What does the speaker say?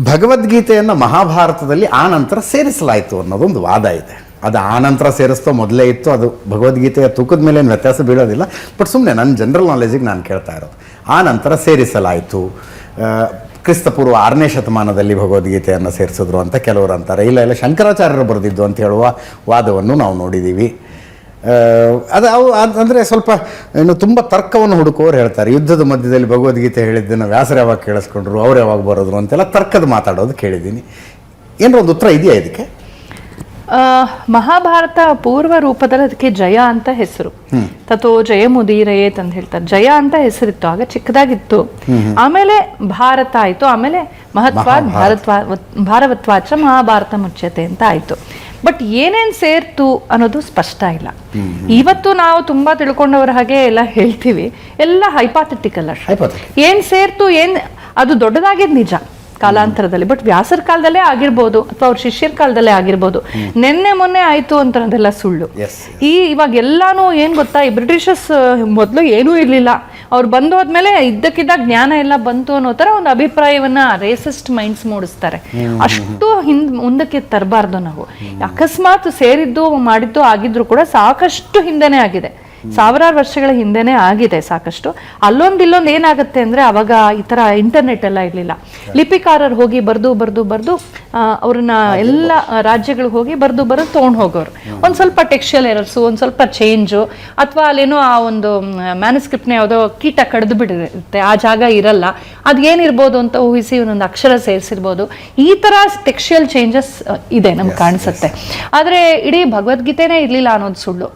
ಭಗವದ್ಗೀತೆಯನ್ನು ಮಹಾಭಾರತದಲ್ಲಿ ಆ ನಂತರ ಸೇರಿಸಲಾಯಿತು ಅನ್ನೋದೊಂದು ವಾದ ಇದೆ. ಅದು ಆ ನಂತರ ಸೇರಿಸ್ತೋ ಮೊದಲೇ ಇತ್ತು, ಅದು ಭಗವದ್ಗೀತೆಯ ತೂಕದ ಮೇಲೆ ಏನು ವ್ಯತ್ಯಾಸ ಬೀಳೋದಿಲ್ಲ. ಬಟ್ ಸುಮ್ಮನೆ ನನ್ನ ಜನರಲ್ ನಾಲೆಜಿಗೆ ನಾನು ಕೇಳ್ತಾ ಇರೋದು, ಆ ನಂತರ ಸೇರಿಸಲಾಯಿತು. ಕ್ರಿಸ್ತಪೂರ್ವ 6ನೇ ಶತಮಾನದಲ್ಲಿ ಭಗವದ್ಗೀತೆಯನ್ನು ಸೇರಿಸಿದ್ರು ಅಂತ ಕೆಲವರು ಅಂತಾರೆ. ಇಲ್ಲ ಶಂಕರಾಚಾರ್ಯರು ಬರೆದಿದ್ದು ಅಂತ ಹೇಳುವ ವಾದವನ್ನು ನಾವು ನೋಡಿದ್ದೀವಿ. ಅಂದರೆ ಸ್ವಲ್ಪ ಇನ್ನು ತುಂಬ ತರ್ಕವನ್ನು ಹುಡುಕೋರು ಹೇಳ್ತಾರೆ. ಯುದ್ಧದ ಮಧ್ಯದಲ್ಲಿ ಭಗವದ್ಗೀತೆ ಹೇಳಿದ್ದನ್ನು ವ್ಯಾಸರು ಯಾವಾಗ ಕೇಳಿಸ್ಕೊಂಡ್ರು, ಅವ್ರು ಯಾವಾಗ ಬರೋದ್ರು ಅಂತೆಲ್ಲ ತರ್ಕದ ಮಾತಾಡೋದು ಕೇಳಿದ್ದೀನಿ. ಏನಾರ ಒಂದು ಉತ್ತರ ಇದೆಯಾ ಇದಕ್ಕೆ? ಮಹಾಭಾರತ ಪೂರ್ವ ರೂಪದಲ್ಲಿ ಅದಕ್ಕೆ ಜಯ ಅಂತ ಹೆಸರು. ತಥೋ ಜಯ ಮುದೀರಯೇತ್ ಅಂತ ಹೇಳ್ತಾರೆ. ಜಯ ಅಂತ ಹೆಸರಿತ್ತು, ಆಗ ಚಿಕ್ಕದಾಗಿತ್ತು. ಆಮೇಲೆ ಭಾರತ ಆಯ್ತು, ಆಮೇಲೆ ಮಹತ್ವಾದ್ ಭಾರವತ್ವಾಚ ಮಹಾಭಾರತ ಮುಚ್ಯತೆ ಅಂತ ಆಯ್ತು. ಬಟ್ ಏನೇನ್ ಸೇರ್ತು ಅನ್ನೋದು ಸ್ಪಷ್ಟ ಇಲ್ಲ. ಇವತ್ತು ನಾವು ತುಂಬಾ ತಿಳ್ಕೊಂಡವ್ರ ಹಾಗೆ ಎಲ್ಲ ಹೇಳ್ತೀವಿ, ಎಲ್ಲ ಹೈಪಾಥೆಟಿಕಲ್ ಅಷ್ಟೇ. ಏನ್ ಸೇರ್ತು, ಅದು ದೊಡ್ಡದಾಗಿದ್ ನಿಜ ಕಾಲಾಂತರದಲ್ಲಿ. ಬಟ್ ವ್ಯಾಸರ ಕಾಲದಲ್ಲೇ ಆಗಿರ್ಬೋದು, ಅಥವಾ ಅವ್ರ ಶಿಷ್ಯರ ಕಾಲದಲ್ಲೇ ಆಗಿರ್ಬೋದು. ನೆನ್ನೆ ಮೊನ್ನೆ ಆಯ್ತು ಅಂತ ಅದೆಲ್ಲ ಸುಳ್ಳು. ಇವಾಗ ಎಲ್ಲಾನು ಏನ್ ಗೊತ್ತಾ, ಈ ಬ್ರಿಟಿಷರ್ಸ್ ಮೊದಲು ಏನೂ ಇರ್ಲಿಲ್ಲ, ಅವ್ರು ಬಂದು ಹೋದ್ಮೇಲೆ ಇದ್ದಕ್ಕಿದ್ದಾಗ ಜ್ಞಾನ ಎಲ್ಲ ಬಂತು ಅನ್ನೋ ತರ ಒಂದು ಅಭಿಪ್ರಾಯವನ್ನ ರೇಸಿಸ್ಟ್ ಮೈಂಡ್ಸ್ ಮೂಡಿಸ್ತಾರೆ. ಅಷ್ಟು ಮುಂದಕ್ಕೆ ತರಬಾರ್ದು ನಾವು. ಅಕಸ್ಮಾತ್ ಸೇರಿದ್ದು ಮಾಡಿದ್ದು ಆಗಿದ್ರು ಕೂಡ ಸಾಕಷ್ಟು ಹಿಂದೆನೆ ಆಗಿದೆ, ಸಾವಿರಾರು ವರ್ಷಗಳ ಹಿಂದೆನೆ ಆಗಿದೆ ಸಾಕಷ್ಟು. ಇಲ್ಲೊಂದು ಏನಾಗುತ್ತೆ ಅಂದ್ರೆ, ಅವಾಗ ಈ ತರ ಇಂಟರ್ನೆಟ್ ಎಲ್ಲ ಇರ್ಲಿಲ್ಲ. ಲಿಪಿಕಾರರು ಹೋಗಿ ಬರ್ದು ಅವ್ರನ್ನ ಎಲ್ಲ ರಾಜ್ಯಗಳಿಗೆ ಹೋಗಿ ಬರ್ದು ತಗೊಂಡು ಹೋಗೋರು. ಒಂದ್ ಸ್ವಲ್ಪ ಟೆಕ್ಸ್ಚುಯಲ್ ಎರರ್ಸು, ಒಂದ್ ಸ್ವಲ್ಪ ಚೇಂಜು, ಅಥವಾ ಅಲ್ಲೇನೋ ಆ ಒಂದು ಮ್ಯಾನುಸ್ಕ್ರಿಪ್ಟ್ನ ಯಾವುದೋ ಕೀಟ ಕಡ್ದು ಬಿಟ್ಟಿರುತ್ತೆ, ಆ ಜಾಗ ಇರಲ್ಲ, ಅದೇನಿರ್ಬೋದು ಅಂತ ಊಹಿಸಿ ಒಂದೊಂದು ಅಕ್ಷರ ಸೇರಿಸಿರ್ಬೋದು. ಈ ತರ ಟೆಕ್ಸ್ಚುಯಲ್ ಚೇಂಜಸ್ ಇದೆ ನಮ್ಗೆ ಕಾಣಿಸುತ್ತೆ. ಆದ್ರೆ ಇಡೀ ಭಗವದ್ಗೀತೆನೇ ಇರ್ಲಿಲ್ಲ ಅನ್ನೋದು ಸುಳ್ಳು.